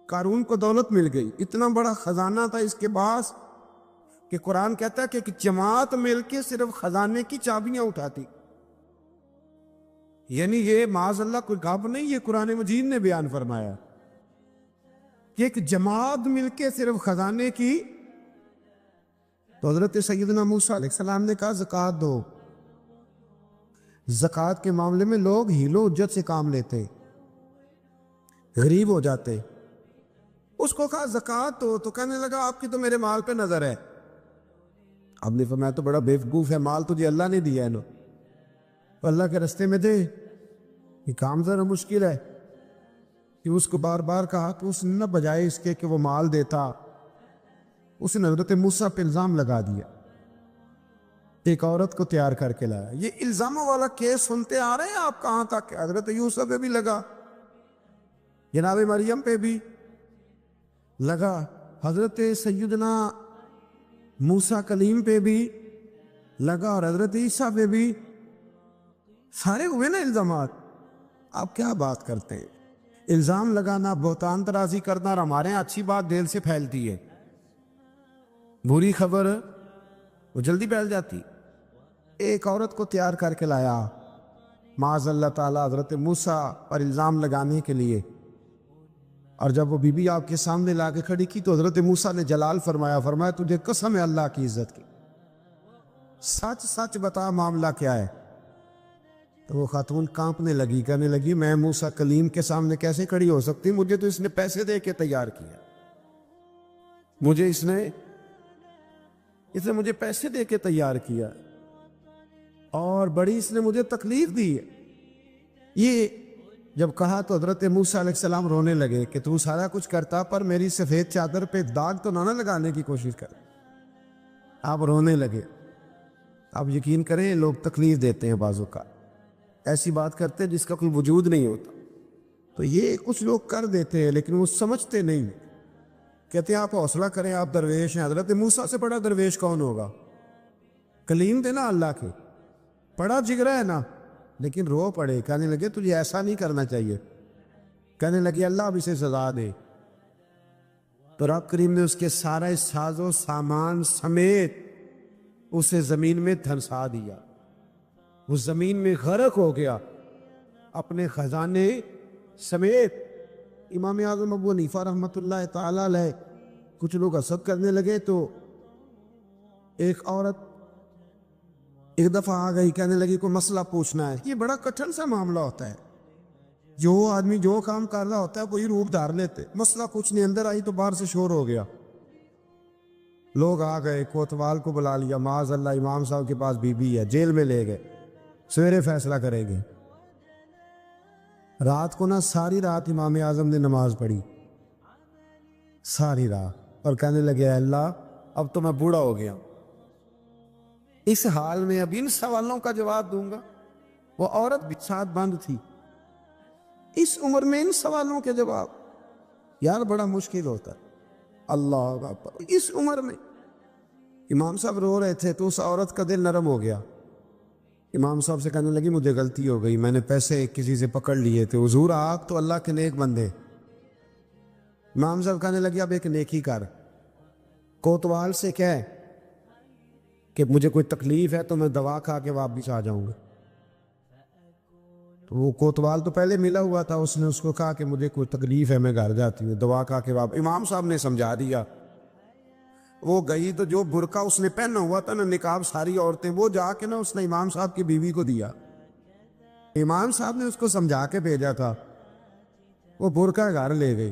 قارون کو دولت مل گئی، اتنا بڑا خزانہ تھا اس کے پاس کہ قرآن کہتا ہے کہ ایک جماعت مل کے صرف خزانے کی چابیاں اٹھاتی. یعنی یہ معاذ اللہ کوئی گپ نہیں، یہ قرآن مجید نے بیان فرمایا کہ ایک جماعت مل کے صرف خزانے کی. تو حضرت سیدنا موسیٰ علیہ السلام نے کہا زکوٰۃ دو. زکوٰۃ کے معاملے میں لوگ ہیل و حجت سے کام لیتے، غریب ہو جاتے. اس کو کہا زکوٰۃ دو تو کہنے لگا آپ کی تو میرے مال پہ نظر ہے. اب نے فرمایا تو بڑا بیوقوف ہے، مال تجھے اللہ نے دیا ہے نا، تو اللہ کے رستے میں دے. یہ کام ذرا مشکل ہے کہ اس کو بار بار کہا تو اس نے نہ بجائے اس کے کہ وہ مال دیتا، اس نے حضرت موسیٰ پہ الزام لگا دیا. ایک عورت کو تیار کر کے لایا. یہ الزاموں والا کیس سنتے آ رہے ہیں آپ کہاں تک؟ حضرت یوسف پہ بھی لگا، جناب مریم پہ بھی لگا، حضرت سیدنا موسیٰ کلیم پہ بھی لگا، اور حضرت عیسیٰ پہ بھی. سارے ہوئے نا الزامات. آپ کیا بات کرتے ہیں؟ الزام لگانا، بہتان ترازی کرنا، اور ہمارے یہاں اچھی بات دل سے پھیلتی ہے، بری خبر وہ جلدی پھیل جاتی. ایک عورت کو تیار کر کے لایا معاذ اللہ تعالیٰ حضرت موسیٰ پر الزام لگانے کے لیے. اور جب وہ بی بی آپ کے سامنے لا کے کھڑی کی تو حضرت موسیٰ نے جلال فرمایا تجھے قسم ہے اللہ کی عزت کی، سچ سچ بتا معاملہ کیا ہے. تو وہ خاتون کانپنے لگی، کہنے لگی میں موسیٰ کلیم کے سامنے کیسے کھڑی ہو سکتی؟ مجھے تو اس نے پیسے دے کے تیار کیا، مجھے اس نے مجھے پیسے دے کے تیار کیا، اور بڑی اس نے مجھے تکلیف دی ہے. یہ جب کہا تو حضرت موسیٰ علیہ السلام رونے لگے کہ تو سارا کچھ کرتا پر میری سفید چادر پہ داغ تو نہ لگانے کی کوشش کر. آپ رونے لگے. آپ یقین کریں لوگ تکلیف دیتے ہیں بعضوں کا، ایسی بات کرتے ہیں جس کا کوئی وجود نہیں ہوتا. تو یہ کچھ لوگ کر دیتے ہیں لیکن وہ سمجھتے نہیں. کہتے ہیں آپ حوصلہ کریں، آپ درویش ہیں. حضرت موسیٰ سے بڑا درویش کون ہوگا؟ کلیم تھے نا اللہ کے، بڑا جگرا ہے نا. لیکن رو پڑے، کہنے لگے تجھے ایسا نہیں کرنا چاہیے. کہنے لگے اللہ اب اسے سزا دے. تو رب کریم نے اس کے سارے ساز و سامان سمیت اسے زمین میں دھنسا دیا. وہ زمین میں غرق ہو گیا اپنے خزانے سمیت. امام اعظم ابو حنیفہ رحمۃ اللہ تعالی علیہ کچھ لوگ حسد کرنے لگے تو ایک عورت ایک دفعہ آ گئی، کہنے لگی کوئی مسئلہ پوچھنا ہے. یہ بڑا کٹھن سا معاملہ ہوتا ہے، جو آدمی جو کام کر رہا ہوتا ہے وہی روپ دھار لیتے. مسئلہ کچھ نہیں، اندر آئی تو باہر سے شور ہو گیا. لوگ آ گئے، کوتوال کو بلا لیا، معاذ اللہ امام صاحب کے پاس بی بی ہے، جیل میں لے گئے، سویرے فیصلہ کریں گے. رات کو نا ساری رات امام اعظم نے نماز پڑھی، ساری رات، اور کہنے لگے اللہ اب تو میں بوڑھا ہو گیا، اس حال میں اب ان سوالوں کا جواب دوں گا. وہ عورت بھی ساتھ بند تھی، اس عمر میں ان سوالوں کے جواب یار بڑا مشکل ہوتا ہے. اللہ اکبر. اس عمر میں امام صاحب رو رہے تھے تو اس عورت کا دل نرم ہو گیا. امام صاحب سے کہنے لگی مجھے غلطی ہو گئی، میں نے پیسے کسی سے پکڑ لیے تھے. حضور آپ تو اللہ کے نیک بندے. امام صاحب کہنے لگی اب ایک نیکی کر، کوتوال سے کہہ کہ مجھے کوئی تکلیف ہے تو میں دوا کھا کے واپس آ جاؤں گا. تو وہ کوتوال تو پہلے ملا ہوا تھا، اس نے اس کو کہا کہ مجھے کوئی تکلیف ہے میں گھر جاتی ہوں، دوا کھا کے واپس. امام صاحب نے سمجھا دیا. وہ گئی تو جو برقع اس نے پہنا ہوا تھا نا نقاب ساری عورتیں، وہ جا کے نا اس نے امام صاحب کی بیوی کو دیا. امام صاحب نے اس کو سمجھا کے بھیجا تھا. وہ برقع گھر لے گئی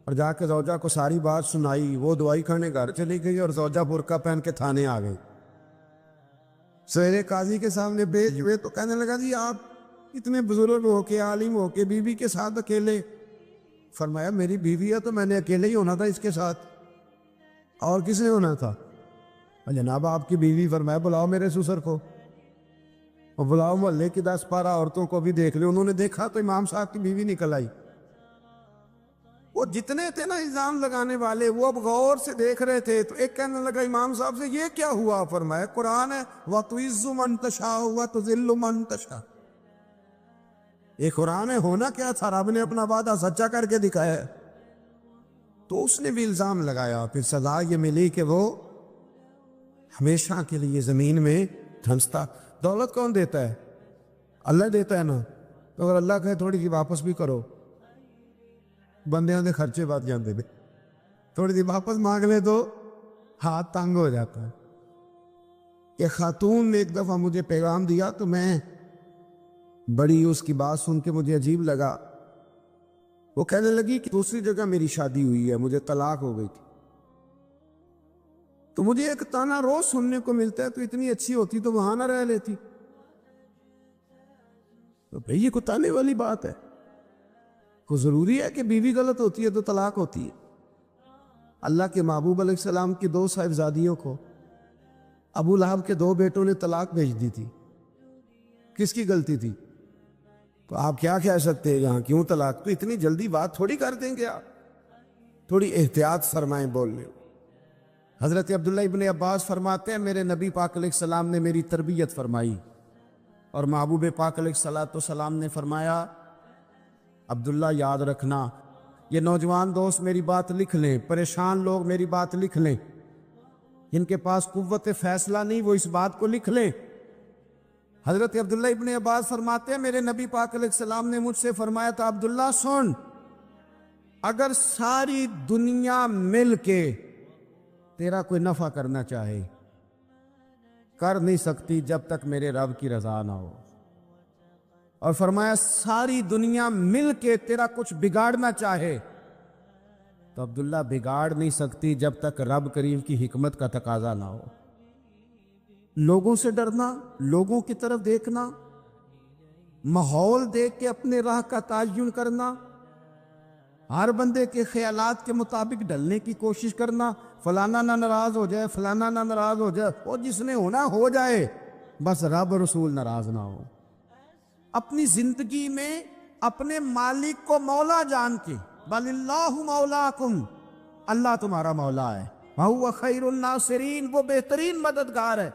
اور جا کے زوجہ کو ساری بات سنائی. وہ دوائی کھانے گھر چلی گئی اور زوجہ برقع پہن کے تھانے آ گئی. سویرے قاضی کے سامنے بھیج ہوئے تو کہنے لگا جی آپ اتنے بزرگ ہو کے عالم ہو کے بیوی کے ساتھ اکیلے. فرمایا میری بیوی ہے تو میں نے اکیلے ہی ہونا تھا اس کے ساتھ، اور کس نے ہونا تھا؟ جناب آپ کی بیوی. فرمایا بلاؤ میرے سسر کو، اور بلاؤ محلے کی 10-12 عورتوں کو بھی دیکھ لے. انہوں نے دیکھا تو امام صاحب کی بیوی نکل آئی. وہ جتنے تھے نا الزام لگانے والے وہ اب غور سے دیکھ رہے تھے. تو ایک کہنے لگا امام صاحب سے یہ کیا ہوا؟ فرمایا قرآن ہے وَتُعِزُّ مَن تَشَاءُ وَتُذِلُّ مَن تَشَاءُ. یہ قرآن ہے. ہونا کیا تھا؟ رب نے اپنا وعدہ سچا کر کے دکھایا ہے. تو اس نے بھی الزام لگایا، پھر سزا یہ ملی کہ وہ ہمیشہ کے لیے زمین میں دھنستا۔ دولت کون دیتا ہے؟ اللہ دیتا ہے نا، تو اگر اللہ کہے تھوڑی سی واپس بھی کرو، بندیاں دے خرچے بات جاندے نے، تھوڑی سی واپس مانگ لے تو ہاتھ تنگ ہو جاتا ہے۔ کہ خاتون نے ایک دفعہ مجھے پیغام دیا تو میں بڑی اس کی بات سن کے مجھے عجیب لگا۔ وہ کہنے لگی کہ دوسری جگہ میری شادی ہوئی ہے، مجھے طلاق ہو گئی تھی، تو مجھے ایک تانا روز سننے کو ملتا ہے تو اتنی اچھی ہوتی تو وہاں نہ رہ لیتی۔ تو بھئی یہ کوئی تانے والی بات ہے؟ کو ضروری ہے کہ بیوی غلط ہوتی ہے تو طلاق ہوتی ہے؟ اللہ کے محبوب علیہ السلام کی 2 صاحبزادیوں کو ابو لہب کے 2 بیٹوں نے طلاق بھیج دی تھی، کس کی غلطی تھی؟ تو آپ کیا کہہ سکتے ہیں یہاں کیوں طلاق؟ تو اتنی جلدی بات تھوڑی کر دیں گے آپ، تھوڑی احتیاط فرمائیں بولنے۔ حضرت عبداللہ ابن عباس فرماتے ہیں میرے نبی پاک علیہ السلام نے میری تربیت فرمائی، اور محبوب پاک علیہ السلام نے فرمایا عبداللہ یاد رکھنا، یہ نوجوان دوست میری بات لکھ لیں، پریشان لوگ میری بات لکھ لیں، جن کے پاس قوت فیصلہ نہیں وہ اس بات کو لکھ لیں۔ حضرت عبداللہ ابن عباس فرماتے ہیں میرے نبی پاک علیہ السلام نے مجھ سے فرمایا تھا عبداللہ سن، اگر ساری دنیا مل کے تیرا کوئی نفع کرنا چاہے کر نہیں سکتی جب تک میرے رب کی رضا نہ ہو، اور فرمایا ساری دنیا مل کے تیرا کچھ بگاڑنا چاہے تو عبداللہ بگاڑ نہیں سکتی جب تک رب کریم کی حکمت کا تقاضا نہ ہو۔ لوگوں سے ڈرنا، لوگوں کی طرف دیکھنا، ماحول دیکھ کے اپنے راہ کا تعین کرنا، ہر بندے کے خیالات کے مطابق ڈھلنے کی کوشش کرنا، فلانا نہ ناراض ہو جائے، فلانا نہ ناراض ہو جائے، وہ جس نے ہونا ہو جائے، بس رب رسول ناراض نہ ہو۔ اپنی زندگی میں اپنے مالک کو مولا جان کے، بل اللہ مولاکم، اللہ تمہارا مولا ہے، وَهُوَ خَيْرُ النَّاصِرِينَ، وہ بہترین مددگار ہے۔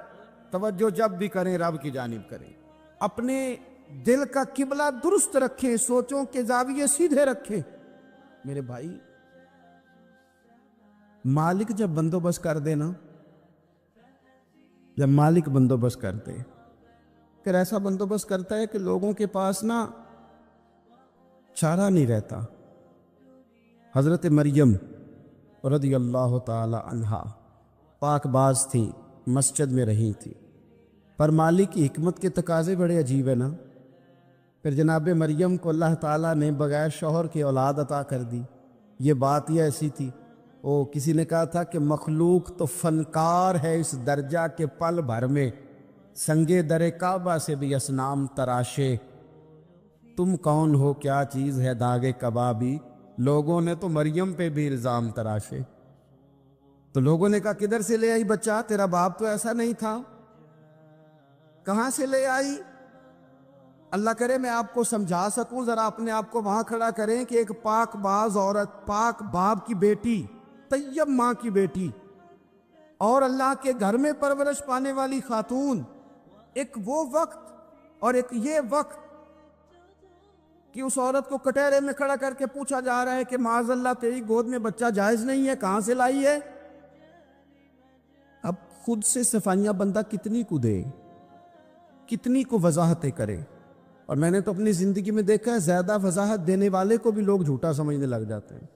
توجہ جب بھی کریں رب کی جانب کریں، اپنے دل کا قبلہ درست رکھیں، سوچوں کے زاویے سیدھے رکھیں۔ میرے بھائی مالک جب بندوبست کر دے نا، جب مالک بندوبست کر دے، پھر ایسا بندوبست کرتا ہے کہ لوگوں کے پاس نا چارہ نہیں رہتا۔ حضرت مریم رضی اللہ تعالی عنہا پاک باز تھی، مسجد میں رہی تھی، پر مالک کی حکمت کے تقاضے بڑے عجیب ہیں نا۔ پھر جناب مریم کو اللہ تعالیٰ نے بغیر شوہر کی اولاد عطا کر دی۔ یہ بات ہی ایسی تھی، کسی نے کہا تھا کہ مخلوق تو فنکار ہے اس درجہ کے پل بھر میں سنگے در کعبہ سے بھی اصنام تراشے، تم کون ہو کیا چیز ہے داغے کبابی، لوگوں نے تو مریم پہ بھی الزام تراشے۔ تو لوگوں نے کہا کدھر سے لے آئی بچہ، تیرا باپ تو ایسا نہیں تھا، کہاں سے لے آئی؟ اللہ کرے میں آپ کو سمجھا سکوں، ذرا اپنے آپ کو وہاں کھڑا کریں کہ ایک پاک باز عورت، پاک باپ کی بیٹی، طیب ماں کی بیٹی، اور اللہ کے گھر میں پرورش پانے والی خاتون، ایک وہ وقت اور ایک یہ وقت کہ اس عورت کو کٹہرے میں کھڑا کر کے پوچھا جا رہا ہے کہ معاذ اللہ تیری گود میں بچہ جائز نہیں ہے، کہاں سے لائی ہے؟ اب خود سے صفائیاں بندہ کتنی کو دے، کتنی کو وضاحتیں کرے۔ اور میں نے تو اپنی زندگی میں دیکھا ہے زیادہ وضاحت دینے والے کو بھی لوگ جھوٹا سمجھنے لگ جاتے ہیں،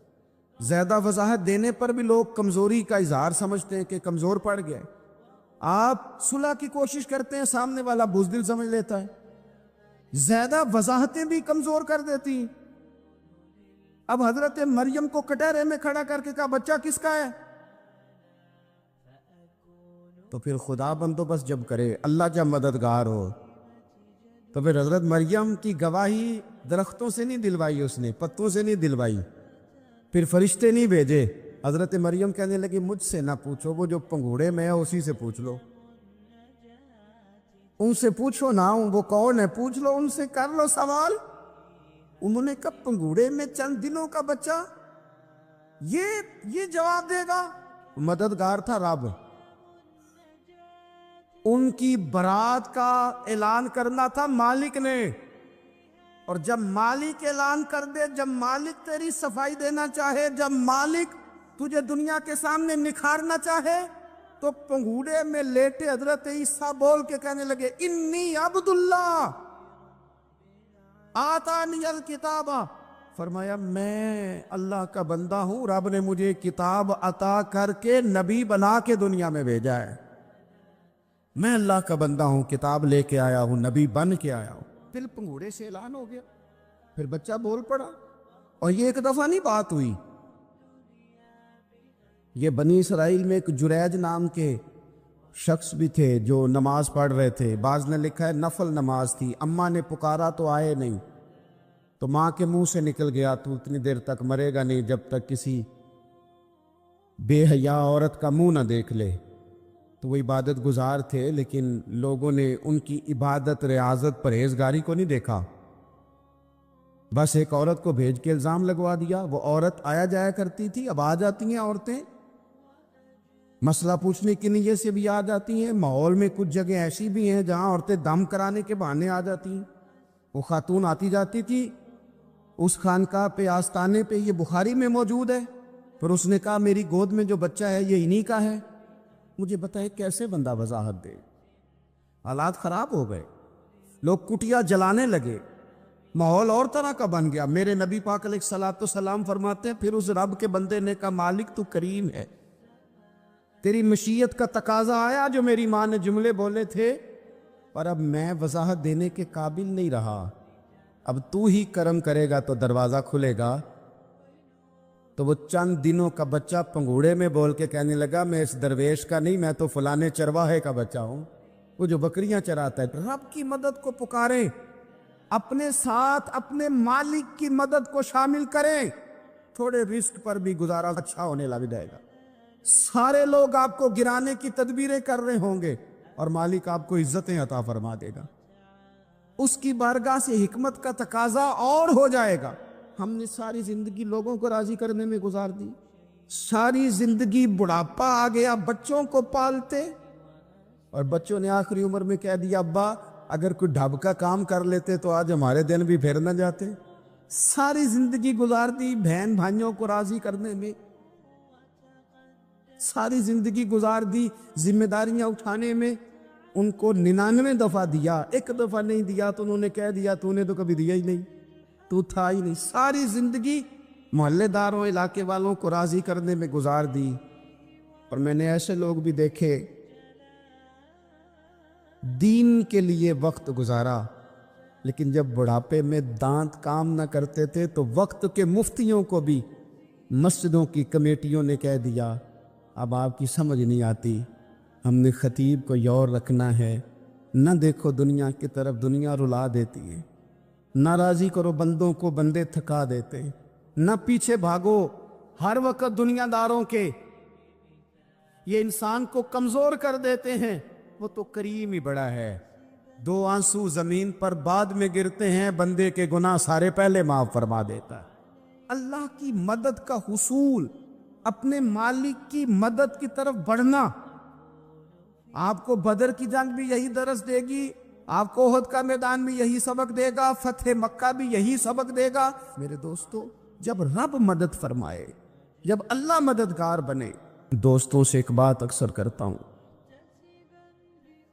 زیادہ وضاحت دینے پر بھی لوگ کمزوری کا اظہار سمجھتے ہیں کہ کمزور پڑ گئے۔ آپ صلح کی کوشش کرتے ہیں، سامنے والا بزدل سمجھ لیتا ہے، زیادہ وضاحتیں بھی کمزور کر دیتی ہیں۔ اب حضرت مریم کو کٹہرے میں کھڑا کر کے کہا بچہ کس کا ہے؟ تو پھر خدا بندوبست جب کرے، اللہ جب مددگار ہو، تو پھر حضرت مریم کی گواہی درختوں سے نہیں دلوائی، اس نے پتوں سے نہیں دلوائی، پھر فرشتے نہیں بھیجے۔ حضرت مریم کہنے لگی مجھ سے نہ پوچھو، وہ جو پنگوڑے میں ہے اسی سے پوچھ لو، ان سے پوچھو نا، وہ کون ہے پوچھ لو، ان سے کر لو سوال۔ انہوں نے کہا پنگوڑے میں چند دنوں کا بچہ یہ جواب دے گا؟ مددگار تھا رب، ان کی برات کا اعلان کرنا تھا مالک نے، اور جب مالک اعلان کر دے، جب مالک تیری صفائی دینا چاہے، جب مالک تجھے دنیا کے سامنے نکھارنا چاہے تو پنگوڑے میں لیٹے حضرت عیسیٰ بول کے کہنے لگے انی عبداللہ آتانی الکتاب، فرمایا میں اللہ کا بندہ ہوں، رب نے مجھے کتاب عطا کر کے نبی بنا کے دنیا میں بھیجا ہے، میں اللہ کا بندہ ہوں، کتاب لے کے آیا ہوں، نبی بن کے آیا ہوں۔ پھر پنگوڑے سے اعلان ہو گیا، پھر بچہ بول پڑا، اور یہ ایک دفعہ نہیں بات ہوئی۔ یہ بنی اسرائیل میں ایک جریج نام کے شخص بھی تھے جو نماز پڑھ رہے تھے، بعض نے لکھا ہے نفل نماز تھی، اماں نے پکارا تو آئے نہیں، تو ماں کے منہ سے نکل گیا تو اتنی دیر تک مرے گا نہیں جب تک کسی بے حیا عورت کا منہ نہ دیکھ لے۔ تو وہ عبادت گزار تھے، لیکن لوگوں نے ان کی عبادت، ریاضت، پرہیزگاری کو نہیں دیکھا، بس ایک عورت کو بھیج کے الزام لگوا دیا۔ وہ عورت آیا جایا کرتی تھی، اب آ جاتی ہیں عورتیں، مسئلہ پوچھنے کی نیت سے بھی آ جاتی ہیں۔ ماحول میں کچھ جگہ ایسی بھی ہیں جہاں عورتیں دم کرانے کے بہانے آ جاتی ہیں۔ وہ خاتون آتی جاتی تھی اس خانقاہ پہ، آستانے پہ، یہ بخاری میں موجود ہے، پھر اس نے کہا میری گود میں جو بچہ ہے یہ انہی کا ہے۔ مجھے بتائے کیسے بندہ وضاحت دے؟ حالات خراب ہو گئے، لوگ کٹیا جلانے لگے، ماحول اور طرح کا بن گیا۔ میرے نبی پاک علیہ الصلوۃ والسلام فرماتے ہیں پھر اس رب کے بندے نے کہا مالک تو کریم ہے، تیری مشیت کا تقاضا آیا جو میری ماں نے جملے بولے تھے، پر اب میں وضاحت دینے کے قابل نہیں رہا، اب تو ہی کرم کرے گا تو دروازہ کھلے گا۔ تو وہ چند دنوں کا بچہ پنگوڑے میں بول کے کہنے لگا میں اس درویش کا نہیں، میں تو فلانے چرواہے کا بچہ ہوں، وہ جو بکریاں چراتا ہے۔ رب کی مدد کو پکاریں، اپنے ساتھ اپنے مالک کی مدد کو شامل کریں، تھوڑے رزق پر بھی گزارا اچھا ہونے لگ جائے گا۔ سارے لوگ آپ کو گرانے کی تدبیریں کر رہے ہوں گے اور مالک آپ کو عزتیں عطا فرما دے گا، اس کی بارگاہ سے حکمت کا تقاضا اور ہو جائے گا۔ ہم نے ساری زندگی لوگوں کو راضی کرنے میں گزار دی، ساری زندگی بڑھاپا آ گیا بچوں کو پالتے، اور بچوں نے آخری عمر میں کہہ دیا ابا اگر کوئی ڈھب کا کام کر لیتے تو آج ہمارے دن بھی پھر نہ جاتے۔ ساری زندگی گزار دی بہن بھائیوں کو راضی کرنے میں، ساری زندگی گزار دی ذمہ داریاں اٹھانے میں، ان کو 99 دفعہ دیا، ایک دفعہ نہیں دیا تو انہوں نے کہہ دیا تو نے تو کبھی دیا ہی نہیں، تو تھا ہی نہیں۔ ساری زندگی محلے داروں، علاقے والوں کو راضی کرنے میں گزار دی۔ اور میں نے ایسے لوگ بھی دیکھے دین کے لیے وقت گزارا، لیکن جب بڑھاپے میں دانت کام نہ کرتے تھے تو وقت کے مفتیوں کو بھی مسجدوں کی کمیٹیوں نے کہہ دیا اب آپ کی سمجھ نہیں آتی، ہم نے خطیب کو یور رکھنا ہے، نہ دیکھو دنیا کی طرف، دنیا رلا دیتی ہے، نہ راضی کرو بندوں کو، بندے تھکا دیتے، نہ پیچھے بھاگو ہر وقت دنیا داروں کے، یہ انسان کو کمزور کر دیتے ہیں۔ وہ تو کریم ہی بڑا ہے، 2 آنسو زمین پر بعد میں گرتے ہیں، بندے کے گناہ سارے پہلے معاف فرما دیتا ہے۔ اللہ کی مدد کا حصول، اپنے مالک کی مدد کی طرف بڑھنا، آپ کو بدر کی جنگ بھی یہی درس دے گی، آپ کو احد کا میدان بھی یہی سبق دے گا، فتح مکہ بھی یہی سبق دے گا۔ میرے دوستو جب رب مدد فرمائے، جب اللہ مددگار بنے، دوستوں سے ایک بات اکثر کرتا ہوں،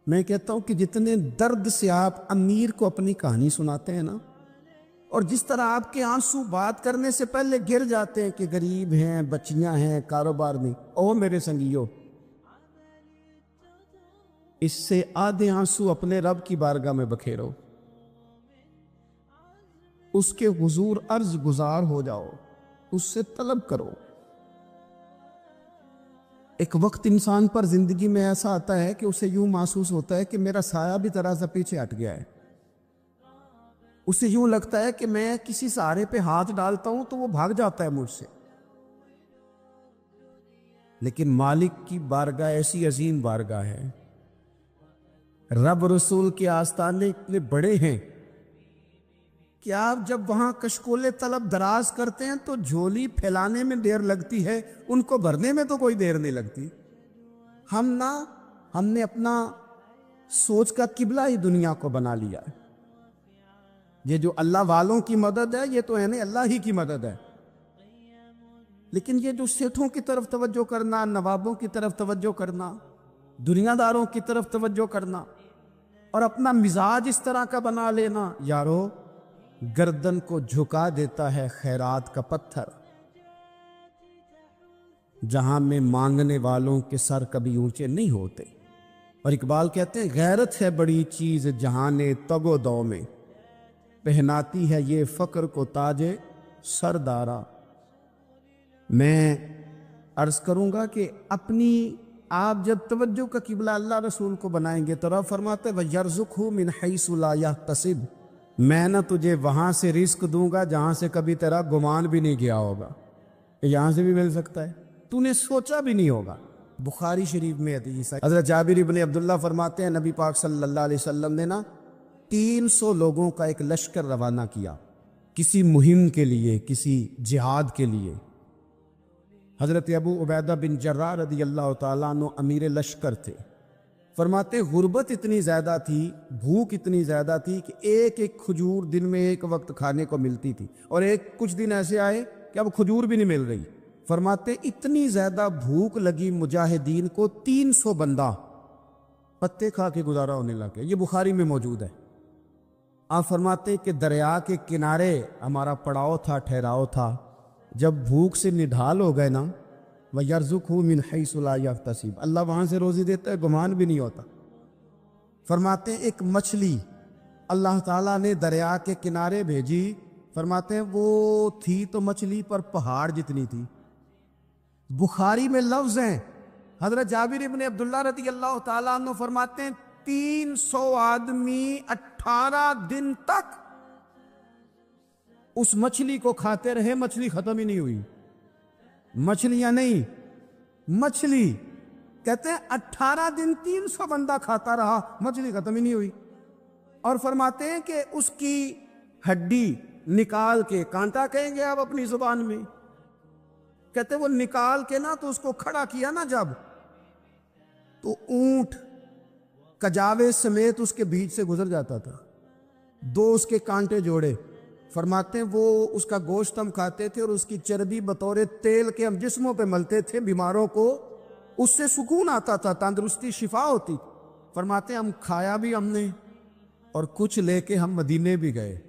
میں کہتا ہوں کہ جتنے درد سے آپ امیر کو اپنی کہانی سناتے ہیں نا، اور جس طرح آپ کے آنسو بات کرنے سے پہلے گر جاتے ہیں کہ غریب ہیں، بچیاں ہیں، کاروبار نہیں، او میرے سنگیو، اس سے آدھے آنسو اپنے رب کی بارگاہ میں بکھیرو، اس کے حضور عرض گزار ہو جاؤ، اس سے طلب کرو۔ ایک وقت انسان پر زندگی میں ایسا آتا ہے کہ اسے یوں محسوس ہوتا ہے کہ میرا سایہ بھی ذرا سا پیچھے ہٹ گیا ہے، اسے یوں لگتا ہے کہ میں کسی سہارے پہ ہاتھ ڈالتا ہوں تو وہ بھاگ جاتا ہے مجھ سے، لیکن مالک کی بارگاہ ایسی عظیم بارگاہ ہے، رب رسول کے آستانے اتنے بڑے ہیں کہ آپ جب وہاں کشکول طلب دراز کرتے ہیں تو جھولی پھیلانے میں دیر لگتی ہے، ان کو بھرنے میں تو کوئی دیر نہیں لگتی۔ ہم نے اپنا سوچ کا قبلہ ہی دنیا کو بنا لیا ہے۔ یہ جو اللہ والوں کی مدد ہے یہ تو ہے نہیں، اللہ ہی کی مدد ہے۔ لیکن یہ جو سیٹھوں کی طرف توجہ کرنا، نوابوں کی طرف توجہ کرنا، دنیا داروں کی طرف توجہ کرنا اور اپنا مزاج اس طرح کا بنا لینا، یارو گردن کو جھکا دیتا ہے خیرات کا پتھر، جہاں میں مانگنے والوں کے سر کبھی اونچے نہیں ہوتے۔ اور اقبال کہتے ہیں غیرت ہے بڑی چیز جہان تگ و دو میں، پہناتی ہے یہ فقر کو تاج سردارا۔ میں عرض کروں گا کہ اپنی آپ جب توجہ کا قبلہ اللہ رسول کو بنائیں گے تو رب فرماتے وَيَرْزُقْهُ مِنْ حَيْثُ لَا يَحْتَسِبُ، میں نہ تجھے وہاں سے رزق دوں گا جہاں سے کبھی تیرا گمان بھی نہیں گیا ہوگا، یہاں سے بھی مل سکتا ہے، تو نے سوچا بھی نہیں ہوگا۔ بخاری شریف میں حدیث ہے، حضرت جابر بن عبداللہ فرماتے ہیں نبی پاک صلی اللہ علیہ وسلم نے نا 300 لوگوں کا ایک لشکر روانہ کیا کسی مہم کے لیے، کسی جہاد کے لیے۔ حضرت ابو عبیدہ بن جراح رضی اللہ تعالیٰ عنہ امیر لشکر تھے۔ فرماتے غربت اتنی زیادہ تھی، بھوک اتنی زیادہ تھی کہ ایک ایک کھجور دن میں ایک وقت کھانے کو ملتی تھی، اور کچھ دن ایسے آئے کہ اب کھجور بھی نہیں مل رہی۔ فرماتے اتنی زیادہ بھوک لگی مجاہدین کو 300 بندہ پتے کھا کے گزارا ہونے لگے۔ یہ بخاری میں موجود ہے۔ آپ فرماتے کہ دریا کے کنارے ہمارا پڑاؤ تھا، ٹھہراؤ تھا، جب بھوک سے نڈھال ہو گئے نا وَيَرْزُقْهُ مِنْ حَيْثُ لَا يَحْتَسِبُ، اللہ وہاں سے روزی دیتا ہے، گمان بھی نہیں ہوتا۔ فرماتے ہیں ایک مچھلی اللہ تعالیٰ نے دریا کے کنارے بھیجی، فرماتے ہیں وہ تھی تو مچھلی پر پہاڑ جتنی تھی۔ بخاری میں لفظ ہیں، حضرت جابر بن عبداللہ رضی اللہ تعالیٰ عنہ فرماتے ہیں 300 آدمی 18 دن تک اس مچھلی کو کھاتے رہے، مچھلی ختم ہی نہیں ہوئی۔ مچھلیاں نہیں، مچھلی کہتے ہیں 18 دن 300 بندہ کھاتا رہا، مچھلی ختم ہی نہیں ہوئی۔ اور فرماتے ہیں کہ اس کی ہڈی نکال کے، کانٹا کہیں گے آپ اپنی زبان میں، کہتے ہیں وہ نکال کے نا تو اس کو کھڑا کیا نا جب، تو اونٹ کجاوے سمیت اس کے بیچ سے گزر جاتا تھا، 2 اس کے کانٹے جوڑے۔ فرماتے ہیں وہ اس کا گوشت ہم کھاتے تھے اور اس کی چربی بطور تیل کے ہم جسموں پہ ملتے تھے، بیماروں کو اس سے سکون آتا تھا، تندرستی شفا ہوتی۔ فرماتے ہیں ہم کھایا بھی ہم نے، اور کچھ لے کے ہم مدینے بھی گئے،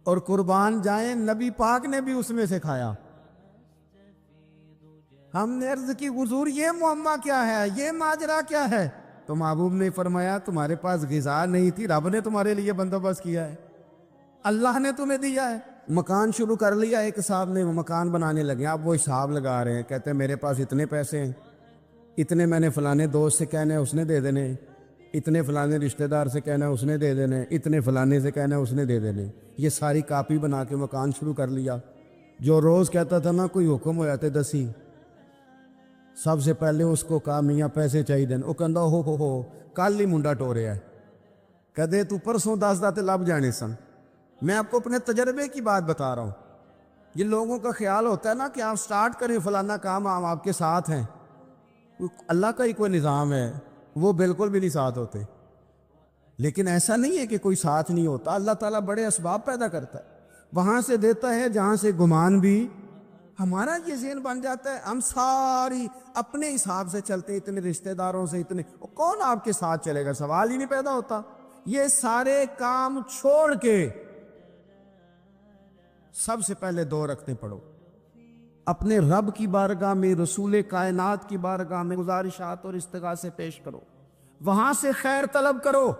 اور قربان جائیں نبی پاک نے بھی اس میں سے کھایا۔ ہم نے عرض کی حضور یہ معمہ کیا ہے، یہ ماجرا کیا ہے؟ تو محبوب نے فرمایا تمہارے پاس غذا نہیں تھی، رب نے تمہارے لیے بندوبست کیا ہے، اللہ نے تمہیں دیا ہے۔ مکان شروع کر لیا، ایک صاحب نے وہ مکان بنانے لگے، آپ وہ حساب لگا رہے ہیں، کہتے ہیں میرے پاس اتنے پیسے ہیں، اتنے میں نے فلانے دوست سے کہنا ہے اس نے دے دینے، اتنے فلانے رشتہ دار سے کہنا ہے اس نے دے دینے، اتنے فلانے سے کہنا ہے اس نے دے دینے۔ یہ ساری کاپی بنا کے مکان شروع کر لیا۔ جو روز کہتا تھا نا کوئی حکم ہو جاتے دسی، سب سے پہلے اس کو کہا میاں پیسے چاہیے دین، وہ کہندا ہو کل ہی منڈا ٹوریا ہے، کدے تو پرسوں 10 داتے لب جانے سن۔ میں آپ کو اپنے تجربے کی بات بتا رہا ہوں۔ یہ لوگوں کا خیال ہوتا ہے نا کہ آپ سٹارٹ کریں فلانا کام، ہم آپ کے ساتھ ہیں، اللہ کا ہی کوئی نظام ہے، وہ بالکل بھی نہیں ساتھ ہوتے۔ لیکن ایسا نہیں ہے کہ کوئی ساتھ نہیں ہوتا، اللہ تعالیٰ بڑے اسباب پیدا کرتا ہے، وہاں سے دیتا ہے جہاں سے گمان بھی۔ ہمارا یہ ذہن بن جاتا ہے ہم ساری اپنے حساب سے چلتے، اتنے رشتہ داروں سے، اتنے کون آپ کے ساتھ چلے گا، سوال ہی نہیں پیدا ہوتا۔ یہ سارے کام چھوڑ کے سب سے پہلے 2 رکعتیں پڑھو، اپنے رب کی بارگاہ میں، رسول کائنات کی بارگاہ میں گزارشات اور استغاثے پیش کرو، وہاں سے خیر طلب کرو۔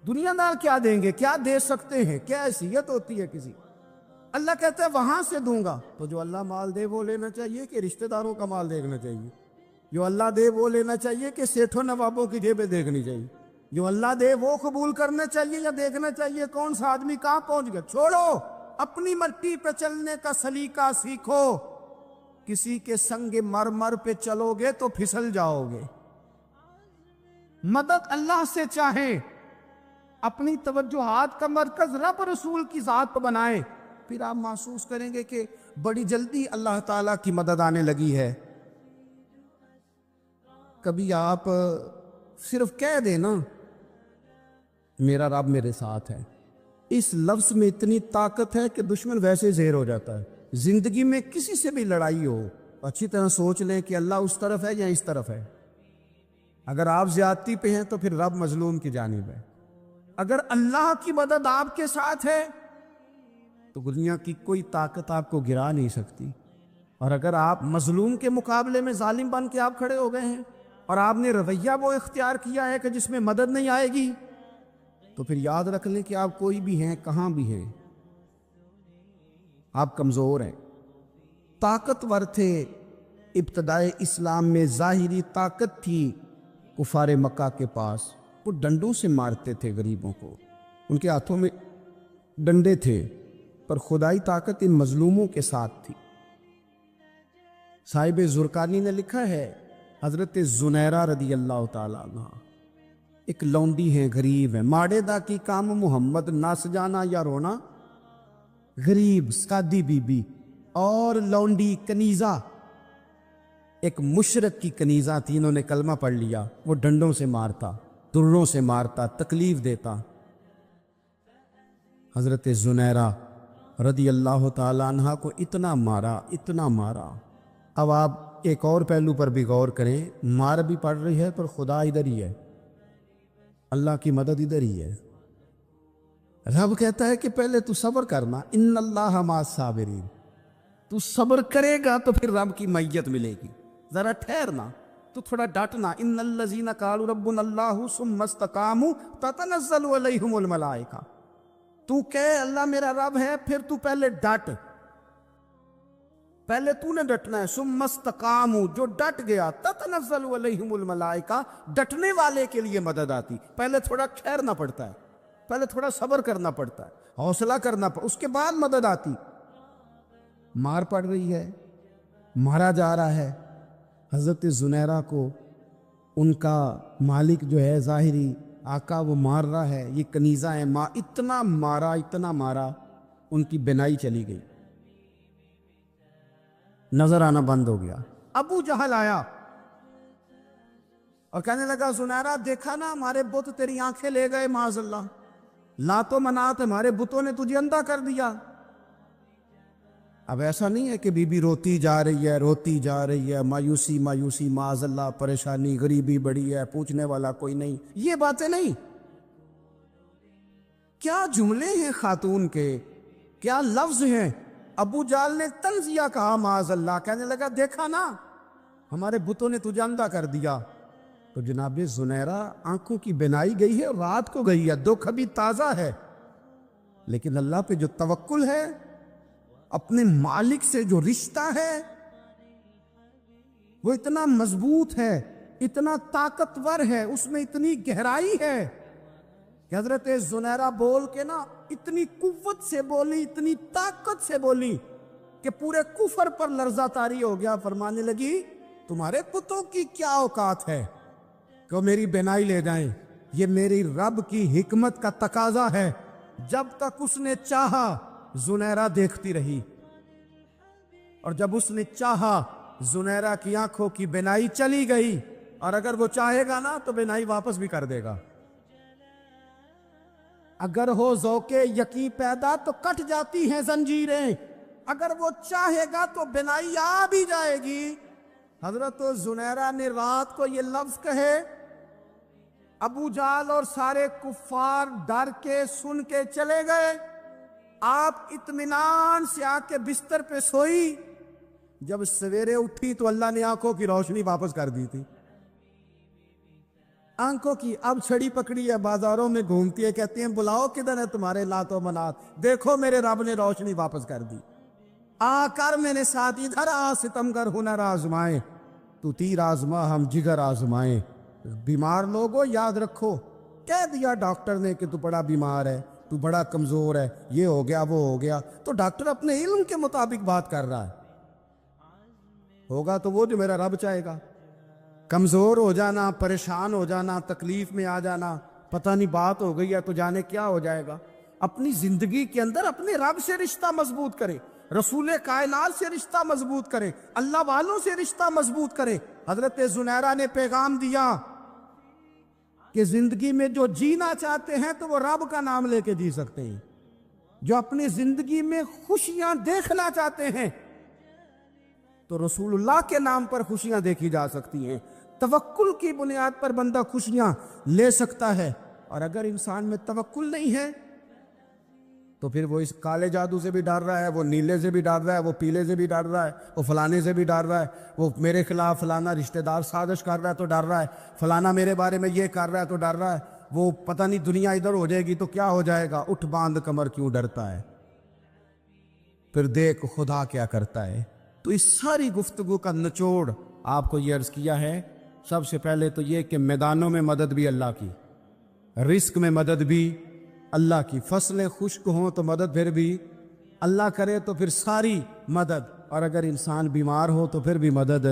دنیا دار کیا دیں گے، کیا دے سکتے ہیں، کیا حیثیت ہوتی ہے کسی؟ اللہ کہتا ہے وہاں سے دوں گا۔ تو جو اللہ مال دے وہ لینا چاہیے کہ رشتہ داروں کا مال دیکھنا چاہیے؟ جو اللہ دے وہ لینا چاہیے کہ سیٹھوں نوابوں کی جیبیں دیکھنی چاہیے؟ جو اللہ دے وہ قبول کرنا چاہیے یا دیکھنا چاہیے کون سا آدمی کہاں پہنچ گیا؟ چھوڑو، اپنی مٹی پہ چلنے کا سلیقہ سیکھو۔ کسی کے سنگ مرمر پہ چلو گے تو پھسل جاؤ گے۔ مدد اللہ سے چاہیں، اپنی توجہات کا مرکز رب رسول کی ذات پر بنائیں، پھر آپ محسوس کریں گے کہ بڑی جلدی اللہ تعالیٰ کی مدد آنے لگی ہے۔ کبھی آپ صرف کہہ دیں نا میرا رب میرے ساتھ ہے، اس لفظ میں اتنی طاقت ہے کہ دشمن ویسے زیر ہو جاتا ہے۔ زندگی میں کسی سے بھی لڑائی ہو اچھی طرح سوچ لیں کہ اللہ اس طرف ہے یا اس طرف ہے. اگر آپ زیادتی پہ ہیں تو پھر رب مظلوم کی جانب ہے. اگر اللہ کی مدد آپ کے ساتھ ہے تو دنیا کی کوئی طاقت آپ کو گرا نہیں سکتی. اور اگر آپ مظلوم کے مقابلے میں ظالم بن کے آپ کھڑے ہو گئے ہیں اور آپ نے رویہ وہ اختیار کیا ہے کہ جس میں مدد نہیں آئے گی، تو پھر یاد رکھ لیں کہ آپ کوئی بھی ہیں، کہاں بھی ہیں، آپ کمزور ہیں. طاقتور تھے ابتدائے اسلام میں، ظاہری طاقت تھی کفار مکہ کے پاس. وہ ڈنڈوں سے مارتے تھے غریبوں کو، ان کے ہاتھوں میں ڈنڈے تھے، پر خدائی طاقت ان مظلوموں کے ساتھ تھی. صاحب زرقانی نے لکھا ہے، حضرت زنیرہ رضی اللہ تعالیٰ عنہ ایک لونڈی ہیں، غریب ہیں. ماڑے دا کی کام محمد نس جانا یا رونا، غریب سادی بی بی اور لونڈی کنیزہ، ایک مشرک کی کنیزہ تھی. انہوں نے کلمہ پڑھ لیا. وہ ڈنڈوں سے مارتا، دروں سے مارتا، تکلیف دیتا. حضرت زنیرہ رضی اللہ تعالیٰ عنہ کو اتنا مارا، اتنا مارا. اب آپ ایک اور پہلو پر بھی غور کریں، مار بھی پڑ رہی ہے پر خدا ادھر ہی ہے، اللہ کی مدد ادھر ہی ہے. رب کہتا ہے کہ پہلے تو صبر کرنا، ان اللہ مع الصابرین. تو صبر کرے گا تو پھر رب کی معیت ملے گی. ذرا ٹھہرنا، تو تھوڑا ڈٹنا. ان الذین قالوا ربنا اللہ ثم استقاموا تتنزل علیہم الملائکہ. تو کہے اللہ میرا رب ہے، پھر تو پہلے ڈٹ، پہلے تو نے ڈٹنا ہے. ثم استقاموا، جو ڈٹ گیا، تتنزل علیہم الملائکہ، ڈٹنے والے کے لیے مدد آتی. پہلے تھوڑا ٹھہرنا پڑتا ہے، پہلے تھوڑا صبر کرنا پڑتا ہے، حوصلہ کرنا پڑتا، اس کے بعد مدد آتی. مار پڑ رہی ہے، مارا جا رہا ہے. حضرت زنیرہ کو ان کا مالک جو ہے ظاہری آقا وہ مار رہا ہے. یہ کنیزہ ہے، اتنا مارا، اتنا مارا، ان کی بینائی چلی گئی، نظر آنا بند ہو گیا. ابو جہل آیا اور کہنے لگا زنیرہ دیکھا نا ہمارے بت تیری آنکھیں لے گئے، معاذ اللہ، لات و منات ہمارے بتوں نے تجھے اندھا کر دیا. اب ایسا نہیں ہے کہ بی بی روتی جا رہی ہے، روتی جا رہی ہے، مایوسی مایوسی، معاذ اللہ، پریشانی، غریبی بڑی ہے، پوچھنے والا کوئی نہیں، یہ باتیں نہیں. کیا جملے ہیں خاتون کے، کیا لفظ ہیں. ابو جال نے طنزیہ کہا، معاذ اللہ، کہنے لگا دیکھا نا ہمارے بتوں نے تجھے اندھا کر دیا. تو جناب زنیرہ آنکھوں کی بینائی گئی ہے، رات کو گئی ہے، دکھ ابھی تازہ ہے، لیکن اللہ پہ جو توکل ہے، اپنے مالک سے جو رشتہ ہے، وہ اتنا مضبوط ہے، اتنا طاقتور ہے، اس میں اتنی گہرائی ہے کہ حضرت زنیرہ بول کے نا اتنی قوت سے بولی، اتنی طاقت سے بولی کہ پورے کفر پر لرزہ طاری ہو گیا. فرمانے لگی تمہارے بتوں کی کیا اوقات ہے کہ میری بینائی لے جائیں، یہ میری رب کی حکمت کا تقاضا ہے. جب تک اس نے چاہا زنیرہ دیکھتی رہی، اور جب اس نے چاہا زنیرہ کی آنکھوں کی بینائی چلی گئی، اور اگر وہ چاہے گا نا تو بینائی واپس بھی کر دے گا. اگر ہو ذوق یقین پیدا تو کٹ جاتی ہیں زنجیریں، اگر وہ چاہے گا تو بینائی آ بھی جائے گی. حضرت زنیرہ نے رات کو یہ لفظ کہے، ابو جال اور سارے کفار ڈر کے سن کے چلے گئے. آپ اطمینان سے آ کے بستر پہ سوئی. جب سویرے اٹھی تو اللہ نے آنکھوں کی روشنی واپس کر دی تھی. آنکھوں کی اب چھڑی پکڑی ہے، بازاروں میں گھومتی ہے، کہتی ہیں بلاؤ کدھر ہے تمہارے لات و منات، دیکھو میرے رب نے روشنی واپس کر دی. آ کر میرے ساتھ ادھر آ، ستمگر ہنر آزمائے، تو تیر آزما ہم جگر آزمائیں. بیمار لوگوں یاد رکھو، کہہ دیا ڈاکٹر نے کہ تو بڑا بیمار ہے، تو بڑا کمزور ہے، یہ ہو گیا وہ ہو گیا، تو ڈاکٹر اپنے علم کے مطابق بات کر رہا ہے. ہوگا تو وہ جو میرا رب چاہے گا. کمزور ہو جانا، پریشان ہو جانا، تکلیف میں آ جانا، پتہ نہیں بات ہو گئی ہے تو جانے کیا ہو جائے گا. اپنی زندگی کے اندر اپنے رب سے رشتہ مضبوط کرے، رسول کائنات سے رشتہ مضبوط کرے، اللہ والوں سے رشتہ مضبوط کرے. حضرت زنیرہ نے پیغام دیا کہ زندگی میں جو جینا چاہتے ہیں تو وہ رب کا نام لے کے جی سکتے ہیں. جو اپنی زندگی میں خوشیاں دیکھنا چاہتے ہیں تو رسول اللہ کے نام پر خوشیاں دیکھی جا سکتی ہیں. توکل کی بنیاد پر بندہ خوشیاں لے سکتا ہے. اور اگر انسان میں توکل نہیں ہے تو پھر وہ اس کالے جادو سے بھی ڈر رہا ہے، وہ نیلے سے بھی ڈر رہا ہے، وہ پیلے سے بھی ڈر رہا ہے، وہ فلانے سے بھی ڈر رہا ہے، وہ میرے خلاف فلانا رشتہ دار سازش کر رہا ہے تو ڈر رہا ہے، فلانا میرے بارے میں یہ کر رہا ہے تو ڈر رہا ہے، وہ پتہ نہیں دنیا ادھر ہو جائے گی تو کیا ہو جائے گا. اٹھ باندھ کمر کیوں ڈرتا ہے؟ پھر دیکھ خدا کیا کرتا ہے. تو اس ساری گفتگو کا نچوڑ آپ کو یہ عرض کیا ہے. سب سے پہلے تو یہ کہ میدانوں میں مدد بھی اللہ کی، رزق میں مدد بھی اللہ کی، فصلیں خشک ہوں تو مدد پھر بھی اللہ کرے تو پھر ساری مدد، اور اگر انسان بیمار ہو تو پھر بھی مدد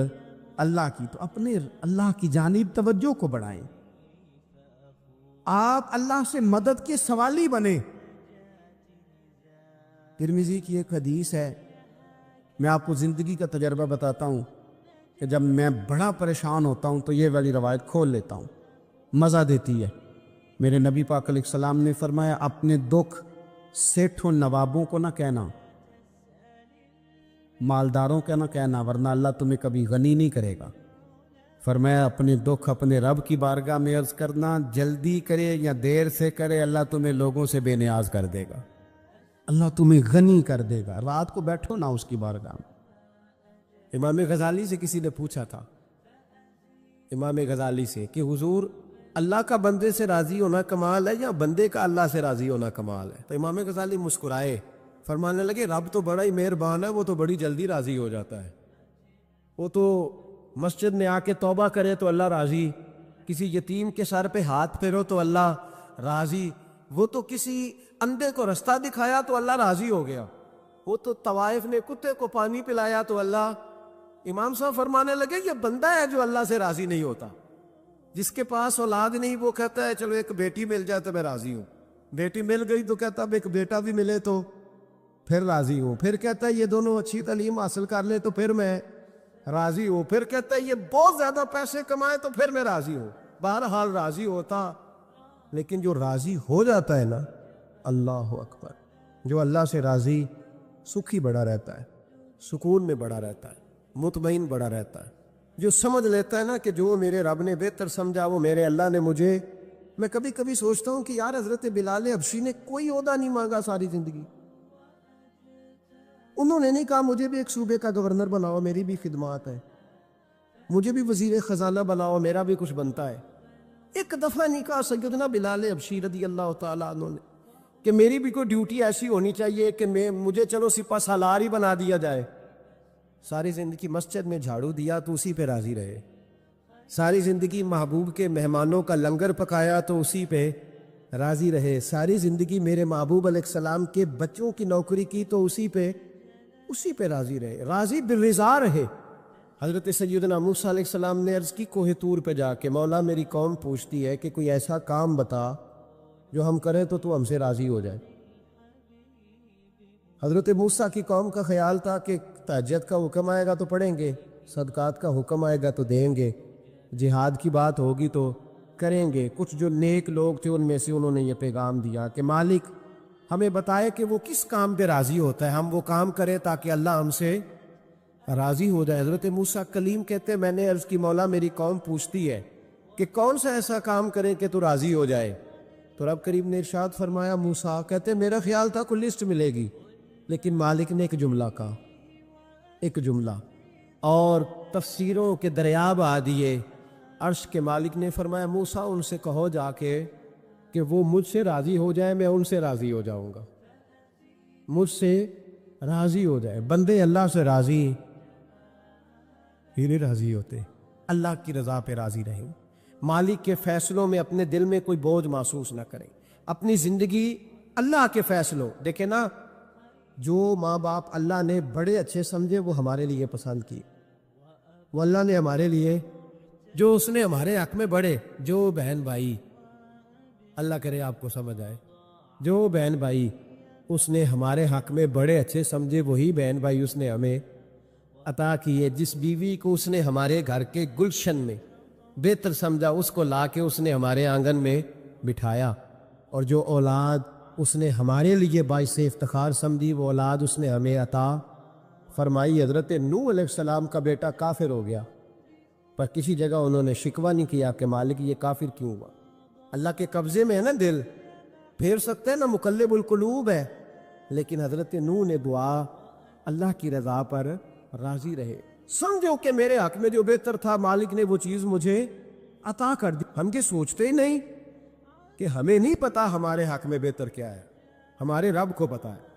اللہ کی. تو اپنے اللہ کی جانب توجہ کو بڑھائیں، آپ اللہ سے مدد کے سوالی بنیں. ترمذی کی ایک حدیث ہے، میں آپ کو زندگی کا تجربہ بتاتا ہوں کہ جب میں بڑا پریشان ہوتا ہوں تو یہ والی روایت کھول لیتا ہوں، مزہ دیتی ہے. میرے نبی پاک علیہ السلام نے فرمایا اپنے دکھ سیٹھوں نوابوں کو نہ کہنا، مالداروں کا نہ کہنا، ورنہ اللہ تمہیں کبھی غنی نہیں کرے گا. فرمایا اپنے دکھ اپنے رب کی بارگاہ میں عرض کرنا، جلدی کرے یا دیر سے کرے اللہ تمہیں لوگوں سے بے نیاز کر دے گا، اللہ تمہیں غنی کر دے گا. رات کو بیٹھو نا اس کی بارگاہ میں. امام غزالی سے کسی نے پوچھا تھا، امام غزالی سے، کہ حضور اللہ کا بندے سے راضی ہونا کمال ہے یا بندے کا اللہ سے راضی ہونا کمال ہے؟ تو امام غزالی مسکرائے، فرمانے لگے رب تو بڑا ہی مہربان ہے، وہ تو بڑی جلدی راضی ہو جاتا ہے. وہ تو مسجد میں آ کے توبہ کرے تو اللہ راضی، کسی یتیم کے سر پہ ہاتھ پھیرو تو اللہ راضی، وہ تو کسی اندھے کو رستہ دکھایا تو اللہ راضی ہو گیا، وہ تو طوائف نے کتے کو پانی پلایا تو اللہ. امام صاحب فرمانے لگے یہ بندہ ہے جو اللہ سے راضی نہیں ہوتا. جس کے پاس اولاد نہیں وہ کہتا ہے چلو ایک بیٹی مل جائے تو میں راضی ہوں، بیٹی مل گئی تو کہتا اب ایک بیٹا بھی ملے تو پھر راضی ہوں، پھر کہتا ہے یہ دونوں اچھی تعلیم حاصل کر لے تو پھر میں راضی ہوں، پھر کہتا ہے یہ بہت زیادہ پیسے کمائے تو پھر میں راضی ہوں. بہرحال راضی ہوتا، لیکن جو راضی ہو جاتا ہے نا، اللہ اکبر، جو اللہ سے راضی سکھی بڑا رہتا ہے، سکون میں بڑا رہتا ہے، مطمئن بڑا رہتا ہے. جو سمجھ لیتا ہے نا کہ جو میرے رب نے بہتر سمجھا وہ میرے اللہ نے مجھے. میں کبھی کبھی سوچتا ہوں کہ یار حضرت بلال حبشی نے کوئی عہدہ نہیں مانگا ساری زندگی، انہوں نے نہیں کہا مجھے بھی ایک صوبے کا گورنر بناؤ میری بھی خدمات ہے، مجھے بھی وزیر خزانہ بناؤ میرا بھی کچھ بنتا ہے. ایک دفعہ نہیں کہا سیدنا بلال حبشی رضی اللہ تعالیٰ عنہ نے کہ میری بھی کوئی ڈیوٹی ایسی ہونی چاہیے کہ مجھے چلو سپہ سالار ہی بنا دیا جائے. ساری زندگی مسجد میں جھاڑو دیا تو اسی پہ راضی رہے، ساری زندگی محبوب کے مہمانوں کا لنگر پکایا تو اسی پہ راضی رہے، ساری زندگی میرے محبوب علیہ السلام کے بچوں کی نوکری کی تو اسی پہ راضی رہے، راضی بالرضا رہے. حضرت سیدنا موسیٰ علیہ السلام نے عرض کی کوہ طور پہ جا کے، مولا میری قوم پوچھتی ہے کہ کوئی ایسا کام بتا جو ہم کریں تو ہم سے راضی ہو جائے. حضرت موسیٰ کی قوم کا خیال تھا کہ تہجد کا حکم آئے گا تو پڑھیں گے، صدقات کا حکم آئے گا تو دیں گے، جہاد کی بات ہوگی تو کریں گے. کچھ جو نیک لوگ تھے ان میں سے انہوں نے یہ پیغام دیا کہ مالک ہمیں بتائے کہ وہ کس کام پہ راضی ہوتا ہے، ہم وہ کام کریں تاکہ اللہ ہم سے راضی ہو جائے. حضرت موسیٰ کلیم کہتے میں نے عرض کی مولا میری قوم پوچھتی ہے کہ کون سا ایسا کام کریں کہ تو راضی ہو جائے. تو رب کریم نے ارشاد فرمایا موسیٰ کہتے میرا خیال تھا کوئی لسٹ ملے گی، لیکن مالک نے ایک جملہ کہا، ایک جملہ، اور تفسیروں کے دریا بہا دیے. عرش کے مالک نے فرمایا موسیٰ ان سے کہو جا کے کہ وہ مجھ سے راضی ہو جائے، میں ان سے راضی ہو جاؤں گا، مجھ سے راضی ہو جائے. بندے اللہ سے راضی ہی نہیں راضی ہوتے، اللہ کی رضا پہ راضی رہیں، مالک کے فیصلوں میں اپنے دل میں کوئی بوجھ محسوس نہ کریں، اپنی زندگی اللہ کے فیصلوں. دیکھیں نا، جو ماں باپ اللہ نے بڑے اچھے سمجھے وہ ہمارے لیے پسند کی، وہ اللہ نے ہمارے لیے جو اس نے ہمارے حق میں بڑے، جو بہن بھائی، اللہ کرے آپ کو سمجھ آئے، جو بہن بھائی اس نے ہمارے حق میں بڑے اچھے سمجھے وہی بہن بھائی اس نے ہمیں عطا کیے. جس بیوی کو اس نے ہمارے گھر کے گلشن میں بہتر سمجھا اس کو لا کے اس نے ہمارے آنگن میں بٹھایا، اور جو اولاد اس نے ہمارے لیے باعث افتخار سمجھی، وہ اولاد اس نے ہمیں عطا فرمائی۔ حضرت نوح علیہ السلام کا بیٹا کافر ہو گیا، پر کسی جگہ انہوں نے شکوہ نہیں کیا کہ مالک یہ کافر کیوں ہوا۔ اللہ کے قبضے میں ہے نا دل، پھیر سکتے ہیں نا، مقلب القلوب ہے، لیکن حضرت نوح نے دعا اللہ کی رضا پر راضی رہے، سمجھو کہ میرے حق میں جو بہتر تھا مالک نے وہ چیز مجھے عطا کر دی۔ ہم یہ سوچتے ہی نہیں کہ ہمیں نہیں پتا ہمارے حق میں بہتر کیا ہے، ہمارے رب کو پتا ہے۔